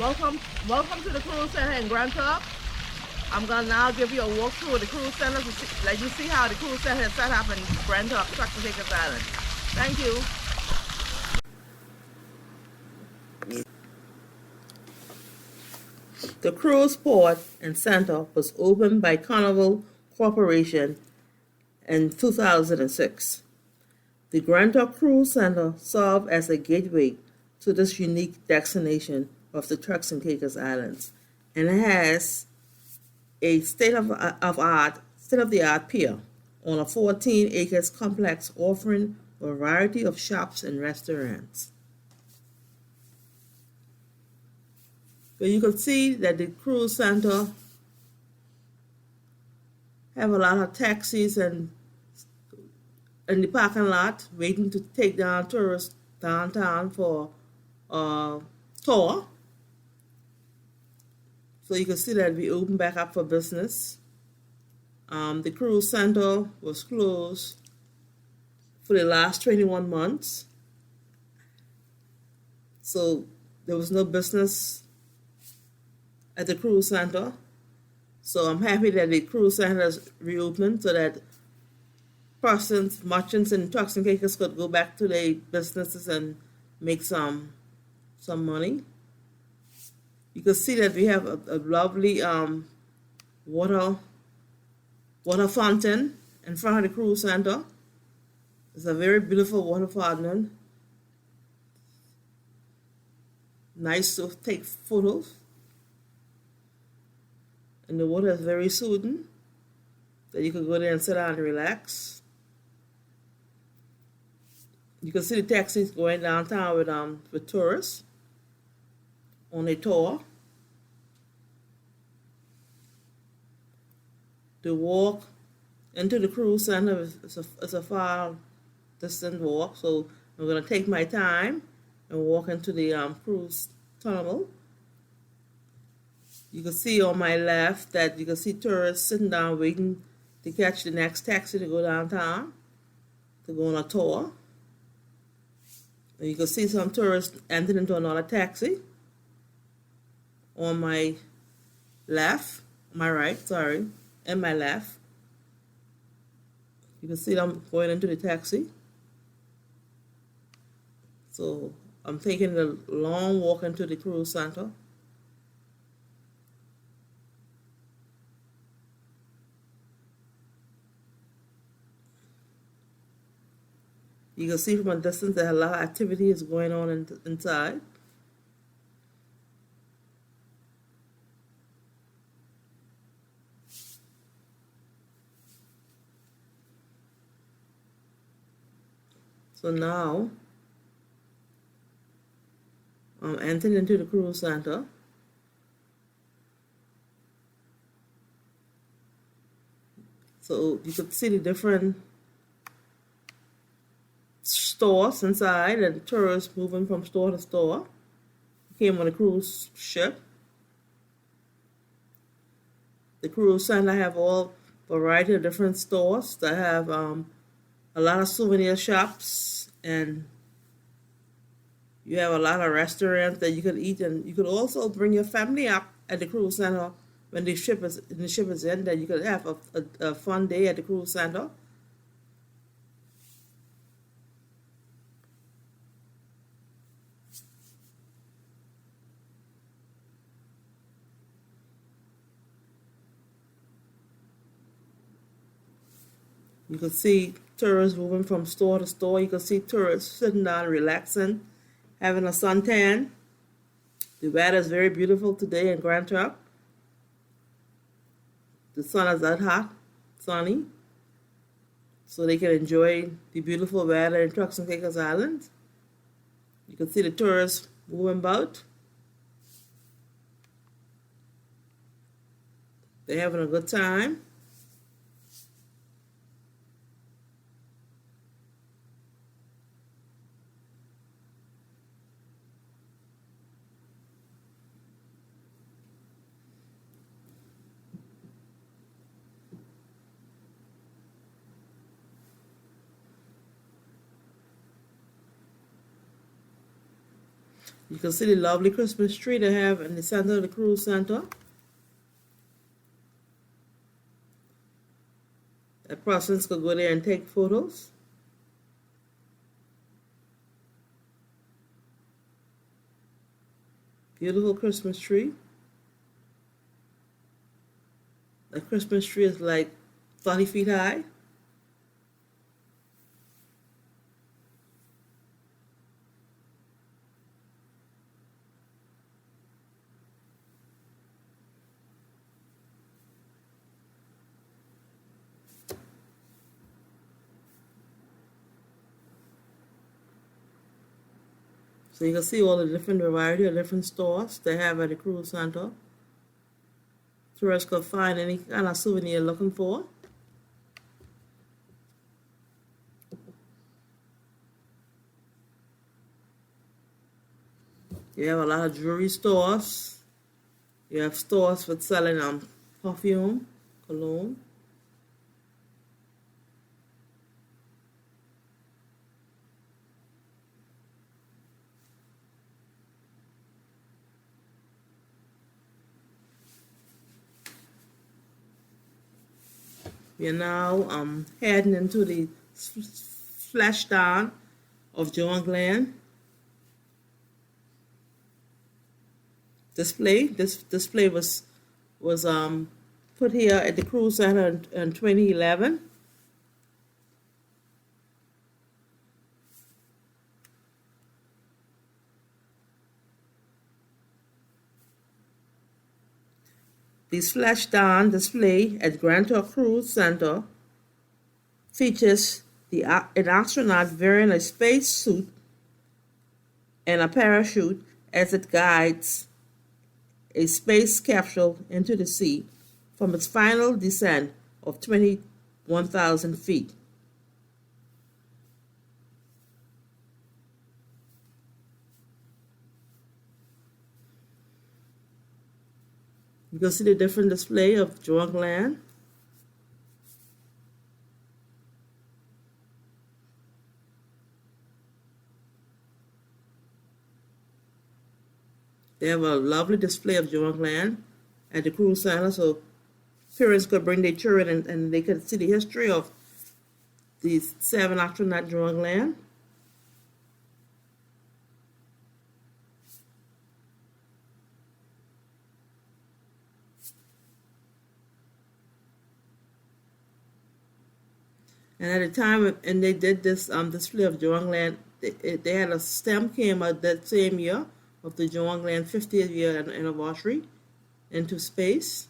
Welcome, welcome to the cruise center in Grand Turk. I'm gonna now give you a walkthrough of the cruise center to let you see how the cruise center is set up in Grand Turk, Turks and Caicos Islands. Thank you. The cruise port and center was opened by Carnival Corporation in 2006. The Grand Turk Cruise Center served as a gateway to this unique destination of the Turks and Caicos Islands, and it has a state-of-the-art pier on a 14 acres complex offering a variety of shops and restaurants. So you can see that the cruise center have a lot of taxis and in the parking lot waiting to take down tourists downtown for a tour. So you can see that we open back up for business. The cruise center was closed for the last 21 months. So there was no business at the cruise center. So I'm happy that the cruise center is reopened so that persons, merchants in Turks and Caicos could go back to their businesses and make some money. You can see that we have a lovely water fountain in front of the cruise center. It's a very beautiful water fountain. Nice to take photos. And the water is very soothing. So you can go there and sit down and relax. You can see the taxis going downtown with tourists on a tour. The walk into the cruise center is a far distant walk, so I'm going to take my time and walk into the cruise terminal. You can see on my left that you can see tourists sitting down waiting to catch the next taxi to go downtown, to go on a tour. And you can see some tourists entering into another taxi on my left, my right, sorry, and my left. You can see them going into the taxi. So I'm taking the long walk into the cruise center. You can see from a distance that a lot of activity is going on inside. So now I'm entering into the cruise center. So you can see the different stores inside and tourists moving from store to store. Came on a cruise ship. The cruise center have all variety of different stores that have a lot of souvenir shops, and you have a lot of restaurants that you could eat, and you could also bring your family up at the cruise center when the ship is in. That you could have a fun day at the cruise center. You can see tourists moving from store to store. You can see tourists sitting down, relaxing, having a suntan. The weather is very beautiful today in Grand Turk. The sun is that hot, sunny, so they can enjoy the beautiful weather in Turks and Caicos Islands. You can see the tourists moving about. They're having a good time. You can see the lovely Christmas tree they have in the center of the cruise center. That persons could go there and take photos. Beautiful Christmas tree. The Christmas tree is like 30 feet high. So you can see all the different variety of different stores they have at the cruise center. Tourists can find any kind of souvenir you're looking for. You have a lot of jewelry stores. You have stores for selling perfume, cologne. We are now heading into the Splashdown of John Glen display. This display was put here at the cruise center in 2011. The Splashdown display at Grand Turk Cruise Center features an astronaut wearing a spacesuit and a parachute as it guides a space capsule into the sea from its final descent of 21,000 feet. You can see the different display of John Glen. They have a lovely display of John Glen at the cruise center, so parents could bring their children and they could see the history of these 7 astronaut John Glen. And at the time, and they did this display of John Glen, they had a stamp came out that same year of the John Glen 50th year anniversary into space.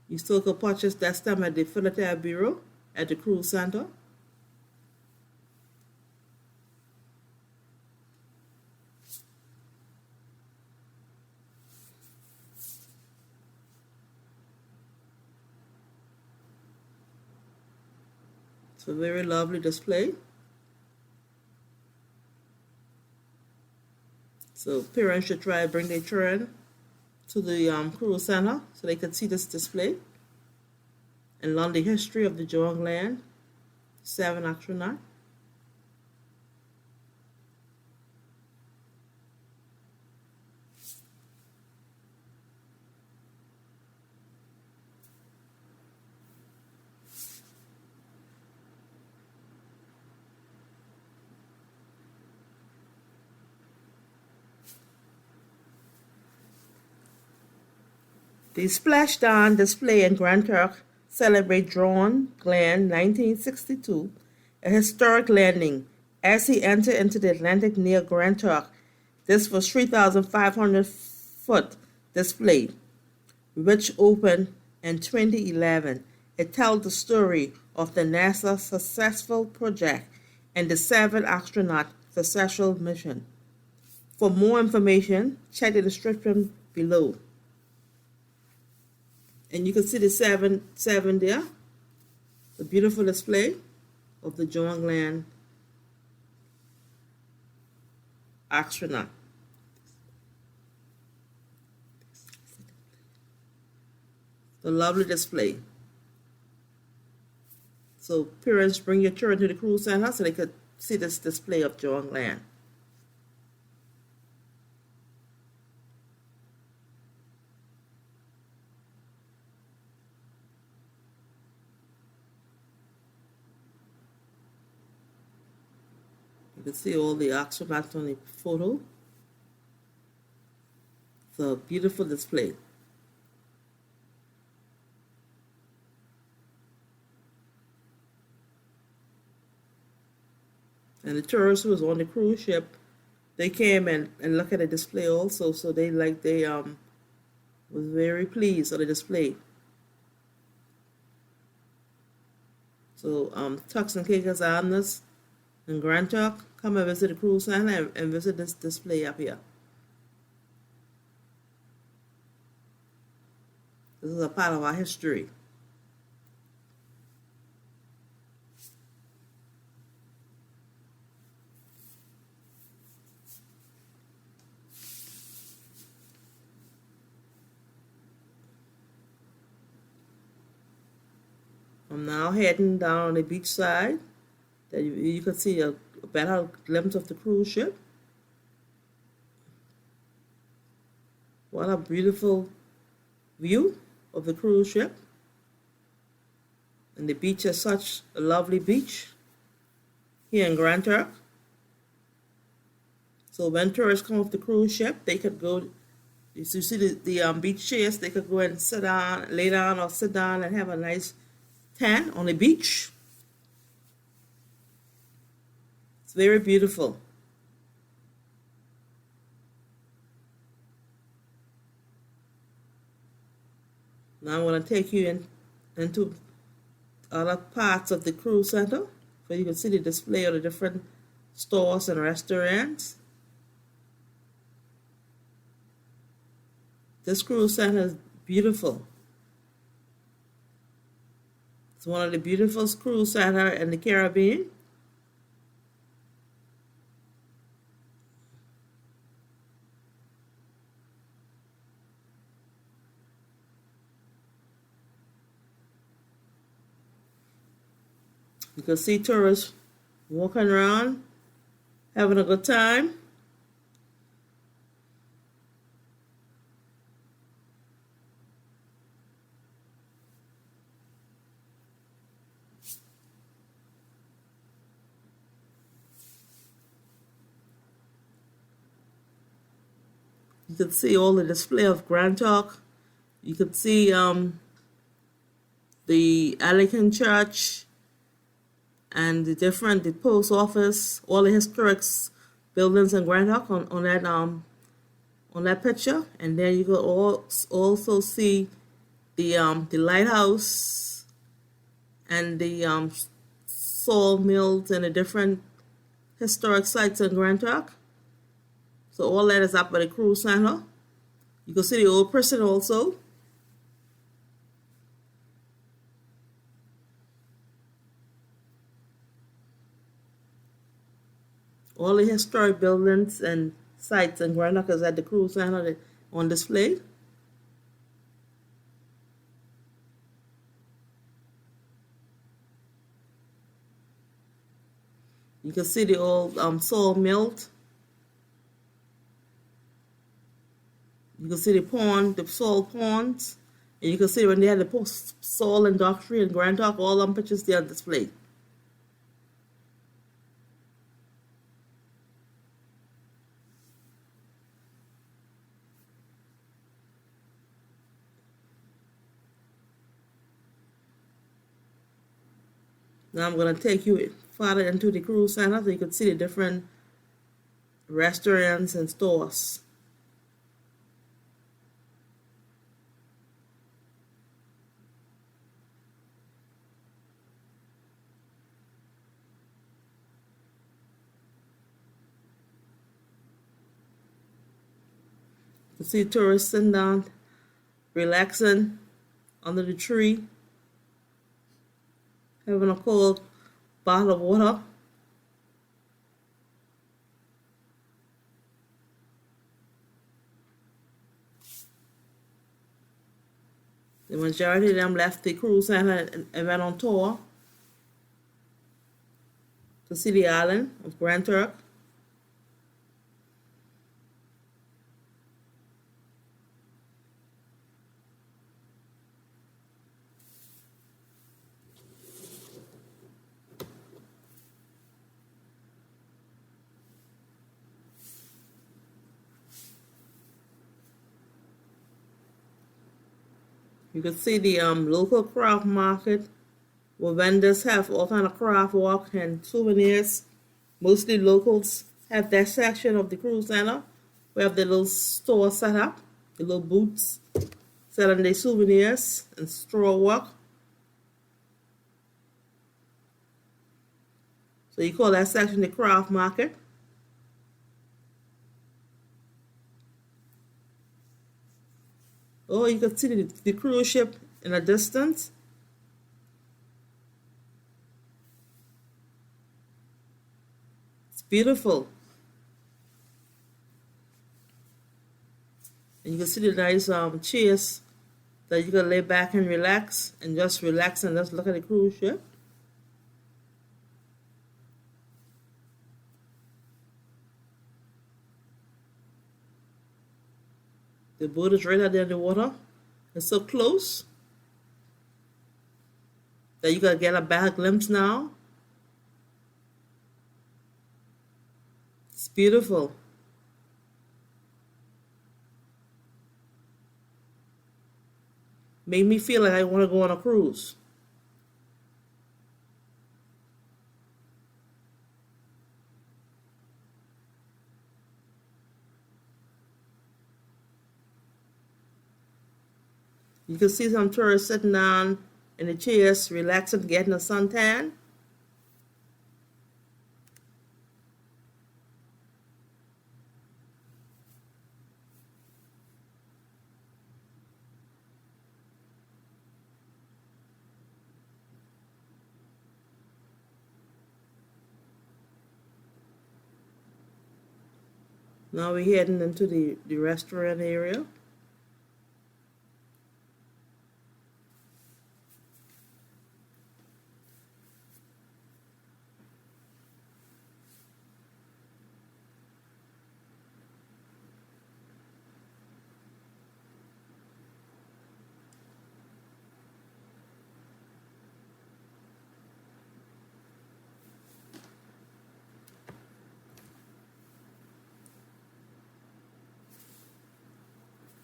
You still could purchase that stamp at the Philadelphia Bureau at the cruise center. It's a very lovely display. So parents should try to bring their children to the cruise center so they can see this display and learn the history of the John Glen 7 astronaut. The Splashdown display in Grand Turk celebrates John Glen 1962, a historic landing as he entered into the Atlantic near Grand Turk. This was 3,500-foot display, which opened in 2011. It tells the story of the NASA successful project and the 7 astronaut successful mission. For more information, check the description below. And you can see the seven there, the beautiful display of the John Glen astronaut. The lovely display. So parents, bring your children to the cruise center so they could see this display of John Glen. You can see all the astronauts on the photo. It's a beautiful display. And the tourists who was on the cruise ship, they came and look at the display also, so they was very pleased with the display. So Turks and Caicos Islands and Grand Turk, come and visit the cruise center and visit this display up here. This is a part of our history. I'm now heading down the beach side. That you can see a better glimpse of the cruise ship. What a beautiful view of the cruise ship. And the beach is such a lovely beach here in Grand Turk. So when tourists come off the cruise ship, they could go, you see the beach chairs, they could go and sit down, lay down or sit down and have a nice tan on the beach. It's very beautiful. Now I'm going to take you into other parts of the cruise center where you can see the display of the different stores and restaurants. This cruise center is beautiful. It's one of the beautiful cruise centers in the Caribbean. You can see tourists walking around, having a good time. You can see all the display of Grand Turk. You can see the Anglican Church and the post office, all the historic buildings in Grand Turk on that picture. And then you can also see the lighthouse and the salt mills and the different historic sites in Grand Turk. So all that is up by the cruise center. You can see the old prison also. All the historic buildings and sites in Grand Turk is at the cruise center on display. You can see the old salt mills. You can see the pond, the salt ponds, and you can see when they had the salt industry in Grand Turk, all them pictures there on display. Now I'm going to take you farther into the cruise center so you can see the different restaurants and stores. You see tourists sitting down, relaxing under the tree, having a cold bottle of water. The majority of them left the cruise center and went on tour. to see the island of Grand Turk. You can see the local craft market where vendors have all kind of craft work and souvenirs. Mostly locals have that section of the cruise center. We have the little store set up, the little booths selling their souvenirs and straw work. So you call that section the craft market. Oh, you can see the cruise ship in the distance. It's beautiful. And you can see the nice chairs that you can lay back and relax and just look at the cruise ship. The boat is right out there in the water. It's so close that you gotta get a bad glimpse now. It's beautiful. Made me feel like I want to go on a cruise. You can see some tourists sitting down in the chairs, relaxing, getting a suntan. Now we're heading into the restaurant area.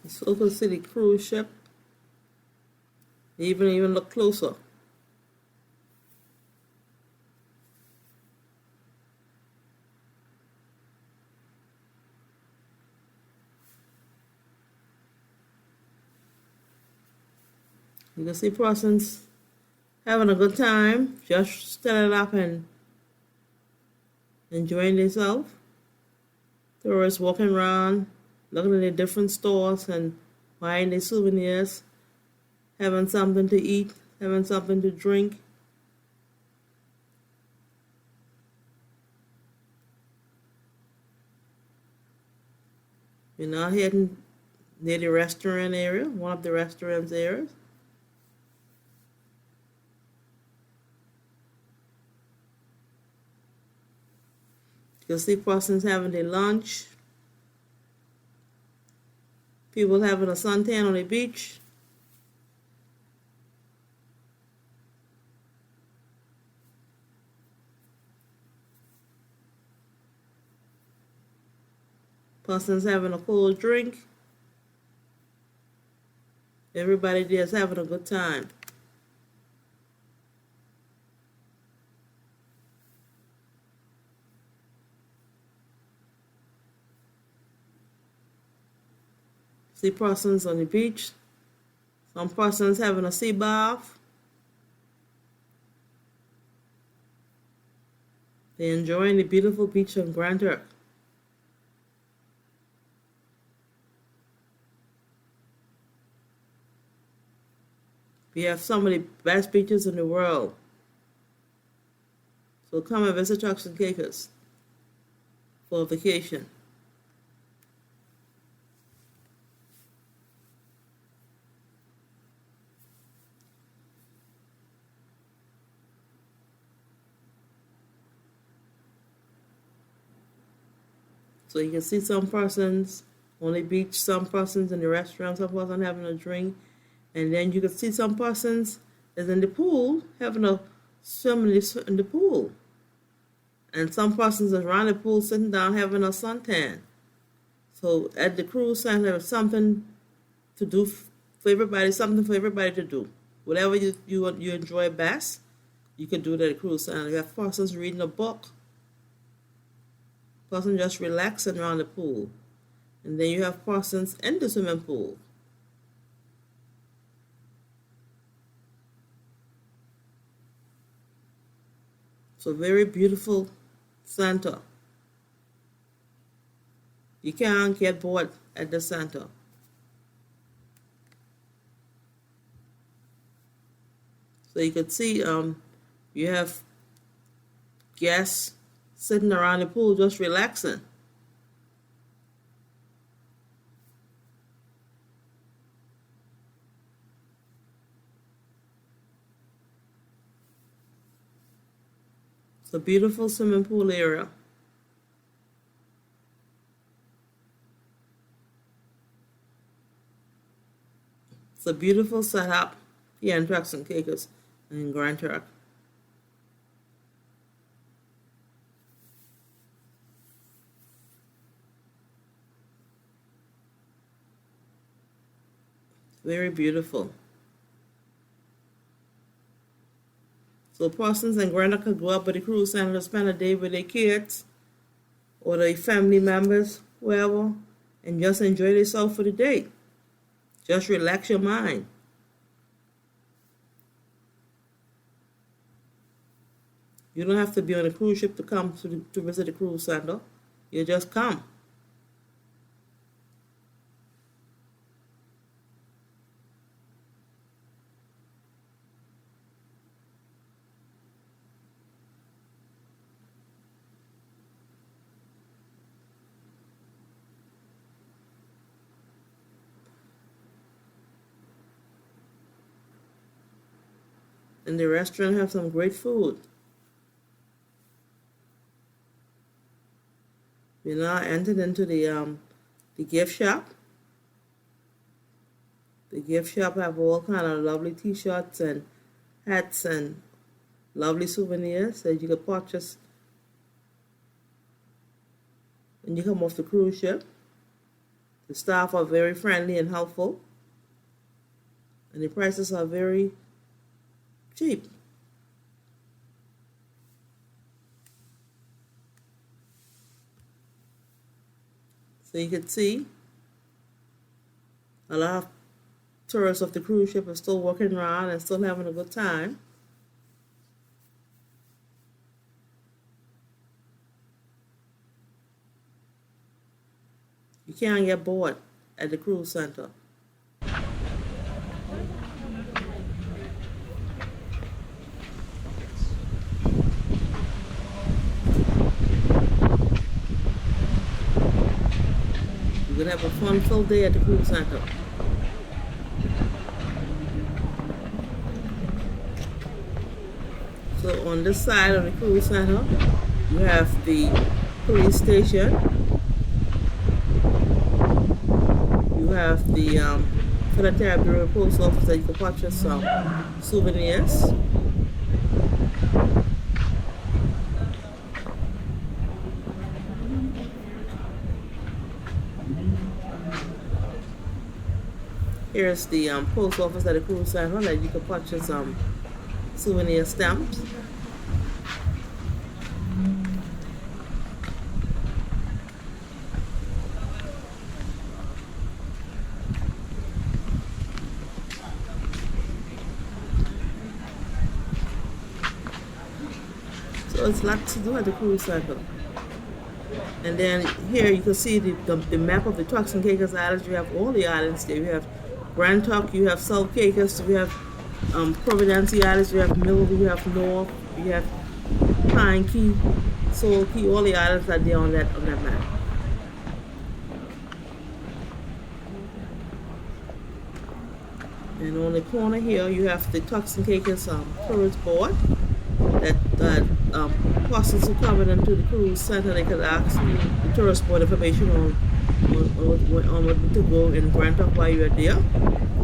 This Oakland City cruise ship. Even look closer. You can see persons having a good time, just standing up and enjoying themselves. Tourists walking around, looking at the different stores and buying their souvenirs, having something to eat, having something to drink. We're now heading near the restaurant area, one of the restaurant's areas. You can see persons having their lunch, people having a suntan on the beach. Persons having a cold drink. Everybody there is having a good time. See persons on the beach. Some persons having a sea bath. They're enjoying the beautiful beach on Grand Turk. We have some of the best beaches in the world. So come and visit Turks and Caicos for a vacation. So you can see some persons on the beach, some persons in the restaurant, some persons having a drink, and then you can see some persons is in the pool having a swim in the pool, and some persons is around the pool sitting down having a suntan. So at the cruise center, there's something to do for everybody, something for everybody to do. Whatever you enjoy best, you can do it at the cruise center. You have persons reading a book, persons just relaxing around the pool, and then you have persons in the swimming pool. So very beautiful center. You can't get bored at the center. So you can see you have guests sitting around the pool just relaxing. It's a beautiful swimming pool area. It's a beautiful setup here in Turks and Caicos in Grand Turk. Very beautiful. So persons in Grand Turk could go up to the cruise center to spend a day with their kids or their family members, whoever, and just enjoy themselves for the day. Just relax your mind. You don't have to be on a cruise ship to come to visit the cruise center. You just come. And the restaurant have some great food. We now entered into the gift shop. The gift shop have all kind of lovely t-shirts and hats and lovely souvenirs that you can purchase when you come off the cruise ship. The staff are very friendly and helpful, and the prices are very cheap. So you can see a lot of tourists of the cruise ship are still walking around and still having a good time. You can't get bored at the cruise center. You're going to have a fun-filled day at the cruise center. So on this side of the cruise center, you have the police station. You have the Center-Turks Bureau Post Office that you can purchase some souvenirs. Here's the post office at the cruise center that you can purchase some souvenir stamps. So it's lots to do at the cruise center. And then here you can see the map of the Turks and Caicos Islands. You have all the islands there. You have Grand Turk, you have South Caicos, you have Providence Islands, you have Middle, you have North, you have Pine Key, Soul Key. All the islands are there on that map. And on the corner here, you have the Turks and Caicos Tourist Board. that persons who come into the cruise center, they could ask the tourist board information on what to go in Grand Turk while you're there.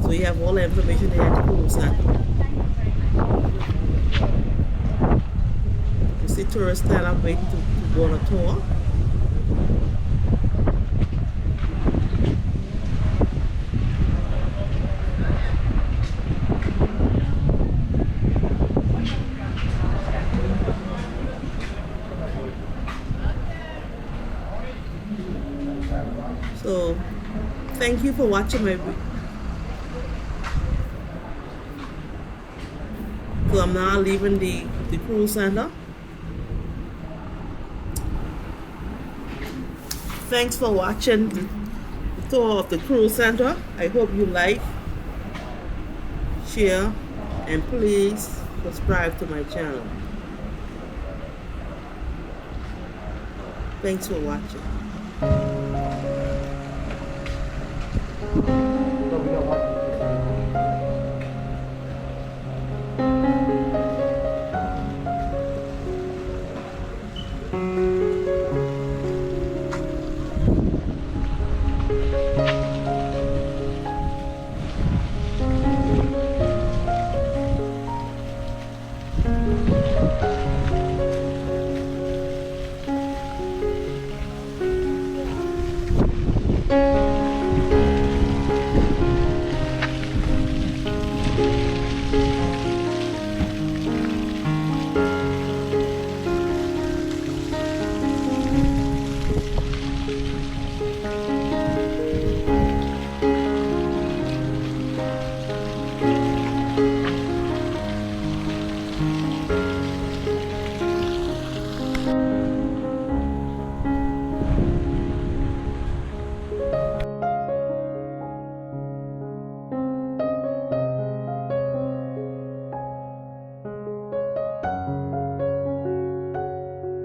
So you have all the information there at the cruise center. You see tourists stand up waiting to go on a tour. So, thank you for watching my video. So I'm now leaving the cruise center. Thanks for watching the tour of the cruise center. I hope you like, share, and please subscribe to my channel. Thanks for watching.